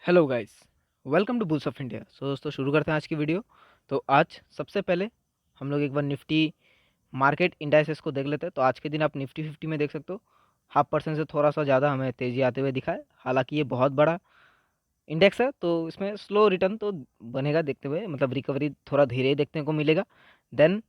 Hello guys, welcome to bulls of India. So दोस्तों, शुरू करते हैं आज की वीडियो। तो आज सबसे पहले हम लोग एक बार निफ्टी मार्केट इंडाइसेस को देख लेते हैं। तो आज के दिन आप निफ्टी 50 में देख सकते हो 0.5% से थोड़ा सा ज़्यादा हमें तेज़ी आते हुए दिखा है। हालांकि ये बहुत बड़ा इंडेक्स है तो इसमें स्लो रिटर्न तो बनेगा देखते हुए, मतलब रिकवरी थोड़ा धीरे ही देखने को मिलेगा। देन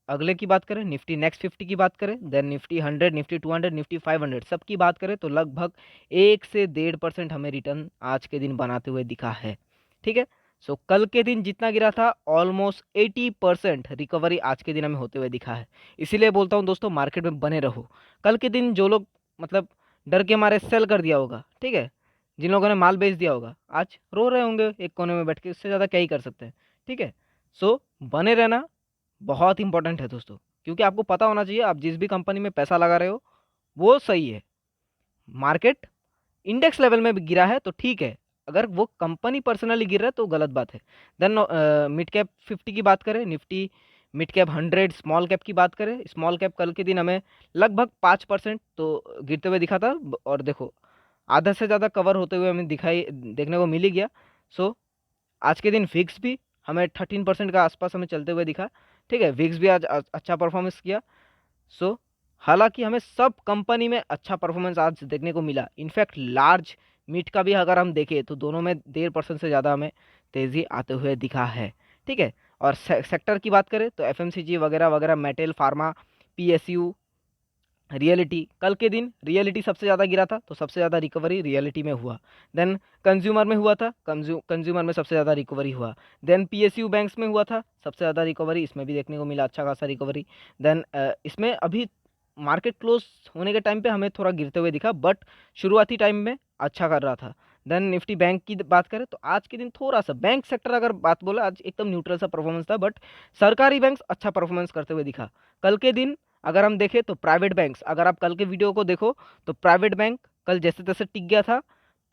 अगले की बात करें, निफ्टी नेक्स्ट 50 की बात करें, देन निफ्टी 100, निफ्टी 200, निफ्टी 500 सब की बात करें तो लगभग 1 से 1.5% हमें रिटर्न आज के दिन बनाते हुए दिखा है। ठीक है। सो कल के दिन जितना गिरा था ऑलमोस्ट 80% रिकवरी आज के दिन हमें होते हुए दिखा है। इसीलिए बोलता हूँ दोस्तों, मार्केट में बने रहो। कल के दिन जो लोग मतलब डर के मारे सेल कर दिया होगा, ठीक है, जिन लोगों ने माल बेच दिया होगा, आज रो रहे होंगे एक कोने में बैठ के। इससे ज़्यादा क्या ही कर सकते हैं। ठीक है। सो बने रहना बहुत इंपॉर्टेंट है दोस्तों, क्योंकि आपको पता होना चाहिए आप जिस भी कंपनी में पैसा लगा रहे हो वो सही है। मार्केट इंडेक्स लेवल में भी गिरा है तो ठीक है, अगर वो कंपनी पर्सनली गिर रहा है तो गलत बात है। देन मिड कैप 50 की बात करें, Nifty mid cap 100, small cap की बात करें, स्मॉल कैप कल के दिन हमें लगभग 5% तो गिरते हुए दिखा था। और देखो, आधा से ज़्यादा कवर होते हुए हमें दिखाई देखने को मिल ही गया। सो आज के दिन विक्स भी हमें 13% का आसपास हमें चलते हुए दिखा। ठीक है, विक्स भी आज अच्छा परफॉर्मेंस किया। सो हालांकि हमें सब कंपनी में अच्छा परफॉर्मेंस आज देखने को मिला। इनफैक्ट लार्ज मिड का भी अगर हम देखें तो दोनों में 1.5% से ज़्यादा हमें तेज़ी आते हुए दिखा है। ठीक है। और सेक्टर की बात करें तो एफएमसीजी वगैरह वगैरह, मेटल, फार्मा, पीएसयू, रियलिटी, कल के दिन रियलिटी सबसे ज़्यादा गिरा था तो सबसे ज़्यादा रिकवरी रियलिटी में हुआ। देन कंज्यूमर में हुआ था, कंज्यूमर में सबसे ज़्यादा रिकवरी हुआ। देन पीएसयू बैंक्स में हुआ था सबसे ज़्यादा रिकवरी, इसमें भी देखने को मिला अच्छा खासा रिकवरी। देन इसमें अभी मार्केट क्लोज होने के टाइम पे हमें थोड़ा गिरते हुए दिखा, बट शुरुआती टाइम में अच्छा कर रहा था। देन निफ्टी बैंक की बात करें तो आज के दिन थोड़ा सा बैंक सेक्टर अगर बात बोला, आज एकदम न्यूट्रल सा परफॉर्मेंस था, बट सरकारी बैंक अच्छा परफॉर्मेंस करते हुए दिखा। कल के दिन अगर हम देखें तो प्राइवेट बैंक्स, अगर आप कल के वीडियो को देखो तो प्राइवेट बैंक कल जैसे तैसे टिक गया था।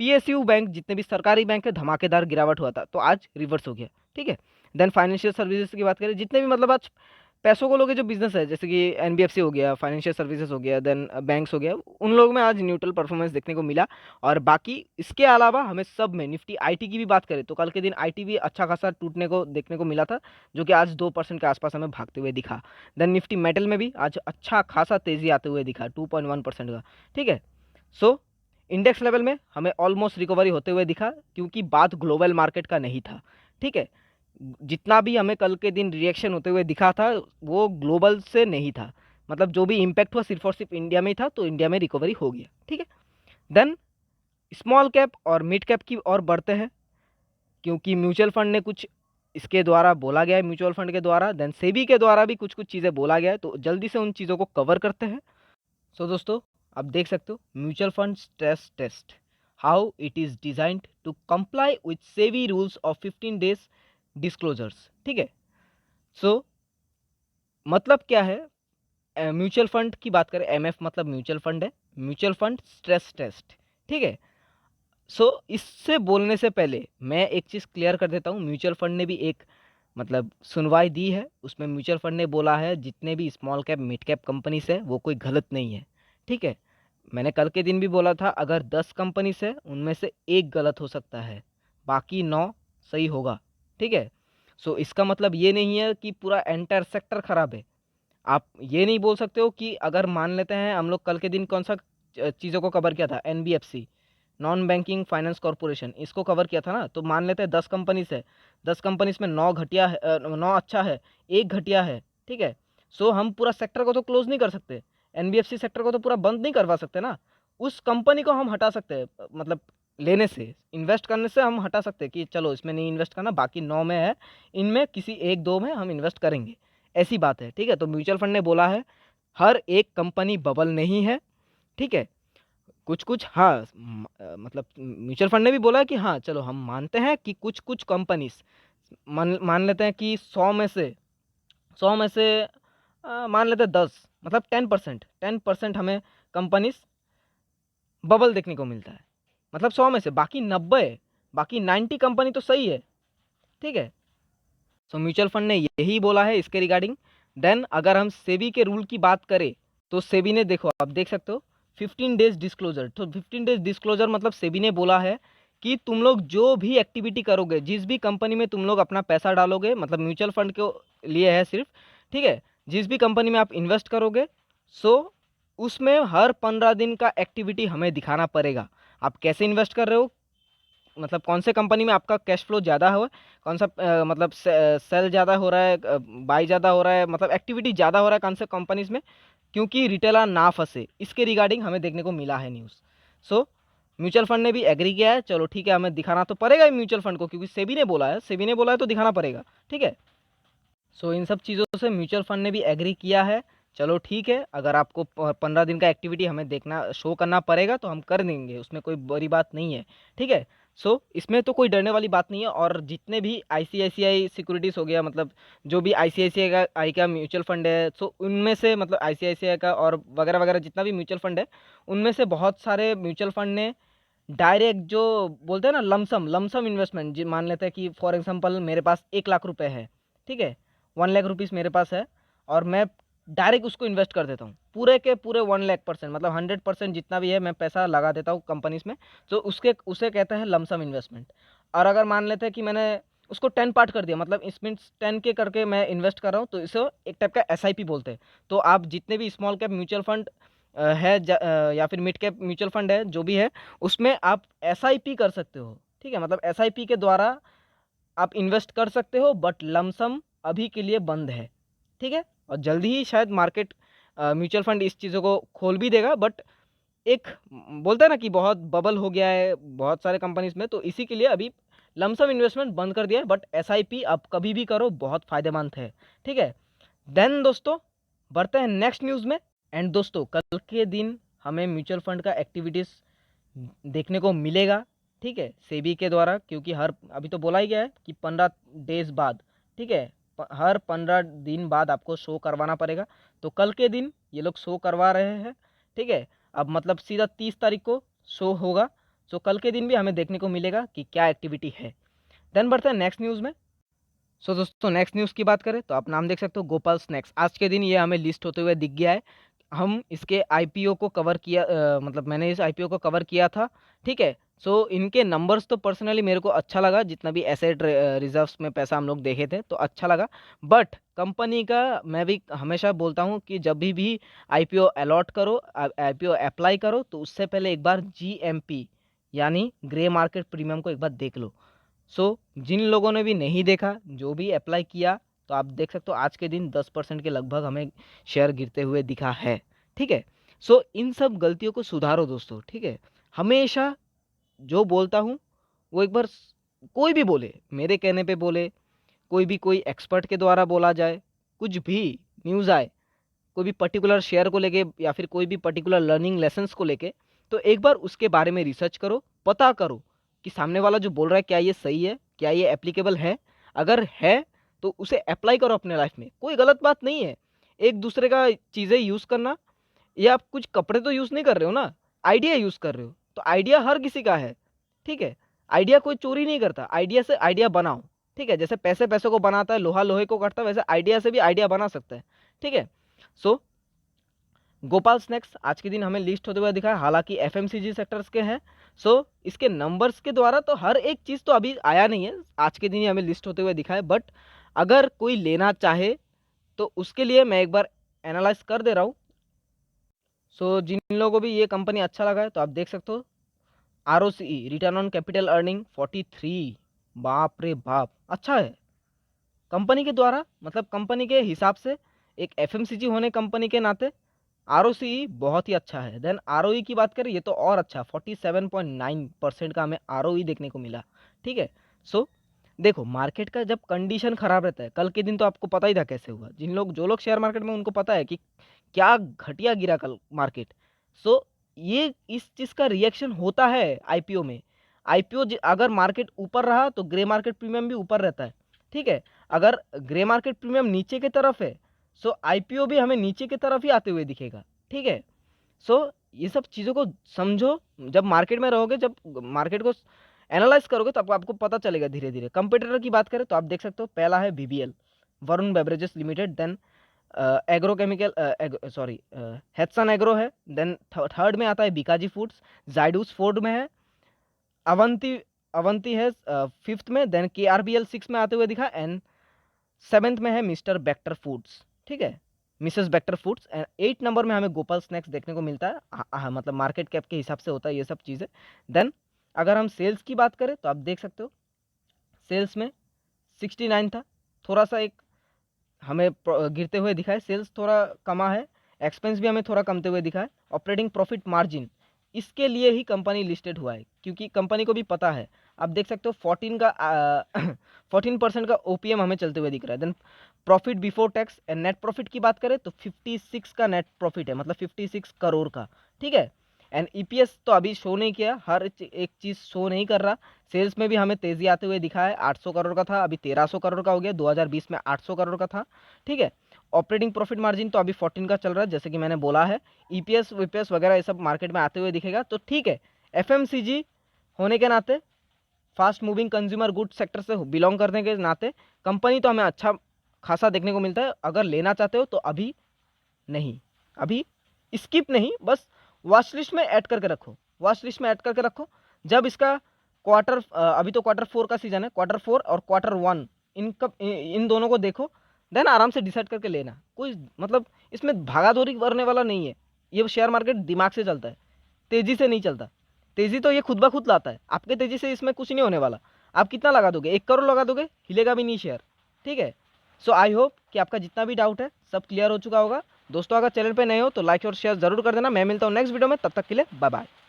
पीएसयू बैंक, जितने भी सरकारी बैंक है, धमाकेदार गिरावट हुआ था तो आज रिवर्स हो गया। ठीक है। देन फाइनेंशियल सर्विसेज की बात करें, जितने भी मतलब आज पैसों को लोगे जो बिजनेस है, जैसे कि एनबीएफसी हो गया, फाइनेंशियल सर्विसेज हो गया, देन बैंक्स हो गया, उन लोगों में आज न्यूट्रल परफॉर्मेंस देखने को मिला। और बाकी इसके अलावा हमें सब में निफ्टी आईटी की भी बात करें तो कल के दिन आईटी भी अच्छा खासा टूटने को देखने को मिला था, जो कि आज 2% के आसपास हमें भागते हुए दिखा। देन निफ्टी मेटल में भी आज अच्छा खासा तेजी आते हुए दिखा, 2.1% का। ठीक है। सो इंडेक्स लेवल में हमें ऑलमोस्ट रिकवरी होते हुए दिखा, क्योंकि बात ग्लोबल मार्केट का नहीं था। ठीक है। जितना भी हमें कल के दिन रिएक्शन होते हुए दिखा था वो ग्लोबल से नहीं था, मतलब जो भी इम्पैक्ट हुआ सिर्फ और सिर्फ इंडिया में ही था, तो इंडिया में रिकवरी हो गया। ठीक है। देन स्मॉल कैप और मिड कैप की ओर बढ़ते हैं, क्योंकि म्यूचुअल फंड ने कुछ इसके द्वारा बोला गया है, म्यूचुअल फंड के द्वारा, देन सेबी के द्वारा भी कुछ कुछ चीज़ें बोला गया है, तो जल्दी से उन चीज़ों को कवर करते हैं। सो दोस्तों, आप देख सकते हो mutual fund stress test, how it is designed to comply with SEBI rules of 15 days disclosures. ठीक है। सो मतलब क्या है, म्यूचुअल फंड की बात करें, एमएफ मतलब म्यूचुअल फंड है, म्यूचुअल फंड स्ट्रेस टेस्ट। ठीक है। सो इससे बोलने से पहले मैं एक चीज़ क्लियर कर देता हूँ, म्यूचुअल फंड ने भी एक मतलब सुनवाई दी है, उसमें म्यूचुअल फंड ने बोला है जितने भी small cap mid cap companies है वो कोई गलत नहीं है। ठीक है। मैंने कल के दिन भी बोला था अगर 10 कंपनीज है उनमें से एक गलत हो सकता है, बाकी 9 सही होगा। ठीक है। सो इसका मतलब ये नहीं है कि पूरा एंटायर सेक्टर खराब है। आप ये नहीं बोल सकते हो कि अगर मान लेते हैं हम लोग कल के दिन कौन सा चीज़ों को कवर किया था, NBFC, non banking finance corporation, इसको कवर किया था ना, तो मान लेते हैं 10 कंपनीज है, 10 कंपनीज में 9 घटिया है, 9 अच्छा है, एक घटिया है। ठीक है। सो हम पूरा सेक्टर को तो क्लोज नहीं कर सकते, एनबीएफसी सेक्टर को तो पूरा बंद नहीं करवा सकते ना। उस कंपनी को हम हटा सकते हैं, मतलब लेने से, इन्वेस्ट करने से हम हटा सकते हैं कि चलो इसमें नहीं इन्वेस्ट करना, बाकी 9 में है, इनमें किसी एक दो में हम इन्वेस्ट करेंगे, ऐसी बात है। ठीक है। तो म्यूचुअल फंड ने बोला है हर एक कंपनी बबल नहीं है। ठीक है। कुछ कुछ हाँ, मतलब म्यूचुअल फंड ने भी बोला है कि हाँ चलो हम मानते हैं कि कुछ कुछ कंपनीज, मान लेते हैं कि 100 में से मान लेते हैं 10, मतलब 10% हमें कंपनीज बबल देखने को मिलता है, मतलब 100 में से बाकी 90, बाकी 90 कंपनी तो सही है। ठीक है। सो म्यूचुअल फंड ने यही बोला है इसके रिगार्डिंग। देन अगर हम सेबी के रूल की बात करें तो सेबी ने, देखो आप देख सकते हो 15 डेज डिस्क्लोजर, तो 15 डेज डिस्क्लोजर मतलब सेबी ने बोला है कि तुम लोग जो भी एक्टिविटी करोगे, जिस भी कंपनी में तुम लोग अपना पैसा डालोगे, मतलब म्यूचुअल फंड के लिए है सिर्फ, ठीक है, जिस भी कंपनी में आप इन्वेस्ट करोगे, सो उसमें हर 15 दिन का एक्टिविटी हमें दिखाना पड़ेगा। आप कैसे इन्वेस्ट कर रहे हो, मतलब कौन से कंपनी में आपका कैश फ्लो ज़्यादा हो, कौन सा मतलब सेल ज़्यादा हो रहा है, बाई ज़्यादा हो रहा है, मतलब एक्टिविटी ज़्यादा हो रहा है कौन से कंपनीज में, क्योंकि रिटेलर ना फंसे, इसके रिगार्डिंग हमें देखने को मिला है न्यूज़। सो म्यूचुअल फंड ने भी एग्री किया है, चलो ठीक है, हमें दिखाना तो पड़ेगा ही म्यूचुअल फंड को, क्योंकि सेबी ने बोला है, सेबी ने बोला है तो दिखाना पड़ेगा, ठीक है। सो इन सब चीज़ों से म्यूचुअल फंड ने भी एग्री किया है, चलो ठीक है, अगर आपको 15 दिन का एक्टिविटी हमें देखना शो करना पड़ेगा तो हम कर देंगे, उसमें कोई बड़ी बात नहीं है, ठीक है। सो इसमें तो कोई डरने वाली बात नहीं है। और जितने भी आईसीआईसीआई सिक्योरिटीज़ हो गया, मतलब जो भी आईसीआईसीआई का म्यूचुअल फंड है, सो उनमें से मतलब आईसीआईसीआई का और वगैरह वगैरह जितना भी म्यूचुअल फंड है, उनमें से बहुत सारे म्यूचुअल फंड ने डायरेक्ट जो बोलते हैं ना लमसम लमसम इन्वेस्टमेंट, मान लेते हैं कि फॉर एग्जांपल मेरे पास 1 लाख रुपए है, ठीक है, 1 लाख रुपीज़ मेरे पास है, और मैं डायरेक्ट उसको इन्वेस्ट कर देता हूँ, पूरे के पूरे 1 लाख%, मतलब 100% जितना भी है मैं पैसा लगा देता हूँ कंपनीज में, तो उसे कहते हैं लमसम इन्वेस्टमेंट। और अगर मान लेते हैं कि मैंने उसको 10 पार्ट कर दिया, मतलब इसमें 10 के करके मैं इन्वेस्ट कर रहा हूँ, तो इसे एक टाइप का एसआईपी बोलते हैं। तो आप जितने भी स्मॉल कैप म्यूचुअल फंड है या फिर मिड कैप म्यूचुअल फंड है, जो भी है, उसमें आप एसआईपी कर सकते हो, ठीक है, मतलब एसआईपी के द्वारा आप इन्वेस्ट कर सकते हो, बट लमसम अभी के लिए बंद है, ठीक है। और जल्दी ही शायद मार्केट म्यूचुअल फंड इस चीज़ों को खोल भी देगा, बट एक बोलते हैं ना कि बहुत बबल हो गया है बहुत सारे कंपनीज में, तो इसी के लिए अभी लमसम इन्वेस्टमेंट बंद कर दिया है, बट एसआईपी आप कभी भी करो, बहुत फायदेमंद है, ठीक है। देन दोस्तों बढ़ते हैं नेक्स्ट न्यूज़ में। एंड दोस्तों कल के दिन हमें म्यूचुअल फंड का एक्टिविटीज़ देखने को मिलेगा, ठीक है, सेबी के द्वारा, क्योंकि हर अभी तो बोला ही गया है कि 15 डेज बाद, ठीक है, हर 15 दिन बाद आपको शो करवाना पड़ेगा। तो कल के दिन ये लोग शो करवा रहे हैं, ठीक है। अब मतलब सीधा 30 तारीख को शो होगा। सो कल के दिन भी हमें देखने को मिलेगा कि क्या एक्टिविटी है। देन बढ़ते हैं नेक्स्ट न्यूज़ में। सो दोस्तों नेक्स्ट न्यूज़ की बात करें तो आप नाम देख सकते हो, गोपाल स्नैक्स, आज के दिन ये हमें लिस्ट होते हुए दिख गया है। हम इसके आईपीओ को कवर किया, मतलब मैंने इस आईपीओ को कवर किया था, ठीक है। सो इनके नंबर्स तो पर्सनली मेरे को अच्छा लगा, जितना भी एसेट रिजर्व्स में पैसा हम लोग देखे थे तो अच्छा लगा। बट कंपनी का मैं भी हमेशा बोलता हूँ कि जब भी आईपीओ अलॉट करो, आईपीओ अप्लाई करो, तो उससे पहले एक बार जीएमपी यानी ग्रे मार्केट प्रीमियम को एक बार देख लो। सो जिन लोगों ने भी नहीं देखा, जो भी अप्लाई किया, तो आप देख सकते हो आज के दिन 10% के लगभग हमें शेयर गिरते हुए दिखा है, ठीक है। सो इन सब गलतियों को सुधारो दोस्तों, ठीक है। हमेशा जो बोलता हूँ वो एक बार कोई भी बोले, मेरे कहने पे बोले, कोई एक्सपर्ट के द्वारा बोला जाए, कुछ भी न्यूज़ आए कोई भी पर्टिकुलर शेयर को लेके या फिर कोई भी पर्टिकुलर लर्निंग लेसन्स को लेके, तो एक बार उसके बारे में रिसर्च करो, पता करो कि सामने वाला जो बोल रहा है क्या ये सही है, क्या ये एप्लीकेबल है। अगर है तो उसे अप्लाई करो अपने लाइफ में, कोई गलत बात नहीं है। एक दूसरे का चीज़ें यूज़ करना, या आप कुछ कपड़े तो यूज़ नहीं कर रहे हो ना, आइडिया यूज़ कर रहे हो, तो आइडिया हर किसी का है, ठीक है। आइडिया कोई चोरी नहीं करता, आइडिया से आइडिया बनाओ, ठीक है। जैसे पैसे पैसे को बनाता है, लोहा लोहे को काटता है, वैसे आइडिया से भी आइडिया बना सकता है, ठीक है। सो गोपाल स्नैक्स आज के दिन हमें लिस्ट होते हुए दिखा है, हालांकि एफएमसीजी सेक्टर्स के हैं। सो इसके नंबर्स के द्वारा तो हर एक चीज़ तो अभी आया नहीं है, आज के दिन ही हमें लिस्ट होते हुए दिखा है। बट अगर कोई लेना चाहे तो उसके लिए मैं एक बार एनालाइज कर दे रहा हूँ। सो जिन लोगों को भी ये कंपनी अच्छा लगा है तो आप देख सकते हो, ROCE return on capital earning 43, बाप रे बाप, अच्छा है कंपनी के द्वारा, मतलब कंपनी के हिसाब से, एक एफएमसीजी होने कंपनी के नाते आरओसीई बहुत ही अच्छा है। देन आरओई की बात करें, ये तो और अच्छा, 47.9% का हमें आरओई देखने को मिला, ठीक है। सो देखो मार्केट का जब कंडीशन खराब रहता है, कल के दिन तो आपको पता ही था कैसे हुआ, जो लोग शेयर मार्केट में, उनको पता है कि क्या घटिया गिरा कल मार्केट। सो ये इस चीज़ का रिएक्शन होता है आईपीओ में। आईपीओ अगर मार्केट ऊपर रहा तो ग्रे मार्केट प्रीमियम भी ऊपर रहता है, ठीक है। अगर ग्रे मार्केट प्रीमियम नीचे की तरफ है, सो आईपीओ भी हमें नीचे की तरफ ही आते हुए दिखेगा, ठीक है। सो ये सब चीज़ों को समझो, जब मार्केट में रहोगे, जब मार्केट को एनालाइज करोगे तो आपको आपको पता चलेगा धीरे धीरे। कंपटीटर की बात करें तो आप देख सकते हो, पहला है BBL, Varun beverages limited. Then agrochemical, sorry, हेत्सन एग्रो है। देन थर्ड में आता है बीकाजी फूड्स, जायडूस फोर्ड में है, अवंती अवंती है 5th में, देन KRBL 6 में आते हुए दिखा, एंड 7th में है मिस्टर बेक्टर फूड्स, ठीक है, Mrs Bector foods, and 8 number में हमें गोपाल स्नैक्स देखने को मिलता है। मतलब मार्केट कैप के हिसाब से होता है ये सब चीज़ें। देन अगर हम सेल्स की बात करें तो आप देख सकते हो सेल्स में 69 था, थोड़ा सा एक हमें गिरते हुए दिखा है, सेल्स थोड़ा कमा है, एक्सपेंस भी हमें थोड़ा कमते हुए दिखा है। ऑपरेटिंग प्रॉफिट मार्जिन, इसके लिए ही कंपनी लिस्टेड हुआ है, क्योंकि कंपनी को भी पता है। आप देख सकते हो 14% का OPM हमें चलते हुए दिख रहा है। Then profit before tax and net profit की बात करें तो 56 का नेट प्रॉफिट है, मतलब 56 करोड़ का, ठीक है। एंड EPS तो अभी शो नहीं किया, हर एक चीज़ शो नहीं कर रहा। सेल्स में भी हमें तेज़ी आते हुए दिखा है, 800 करोड़ का था, अभी 1300 करोड़ का हो गया, 2020 में 800 करोड़ का था, ठीक है। ऑपरेटिंग प्रॉफिट मार्जिन तो अभी 14 का चल रहा है, जैसे कि मैंने बोला है। EPS VPS वगैरह ये सब मार्केट में आते हुए दिखेगा, तो ठीक है। FMCG होने के नाते, fast moving consumer good sector से बिलोंग करने के नाते, कंपनी तो हमें अच्छा खासा देखने को मिलता है। अगर लेना चाहते हो तो अभी नहीं, अभी स्किप नहीं, बस वॉच लिस्ट में ऐड करके रखो, वॉच लिस्ट में ऐड करके रखो। जब इसका अभी तो Q4 का सीजन है, Q4 और Q1 इन दोनों को देखो, देन आराम से डिसाइड करके लेना। कोई मतलब इसमें भागा दौड़ी करने वाला नहीं है, ये शेयर मार्केट दिमाग से चलता है, तेजी से नहीं चलता। तेजी तो ये खुद ब खुद लाता है, आपके तेजी से इसमें कुछ नहीं होने वाला। आप कितना लगा दोगे, 1 करोड़ लगा दोगे, हिलेगा भी नहीं शेयर, ठीक है। सो आई होप कि आपका जितना भी डाउट है सब क्लियर हो चुका होगा। दोस्तों अगर चैनल पे नए हो तो लाइक और शेयर जरूर कर देना। मैं मिलता हूँ नेक्स्ट वीडियो में, तब तक के लिए बाय बाय।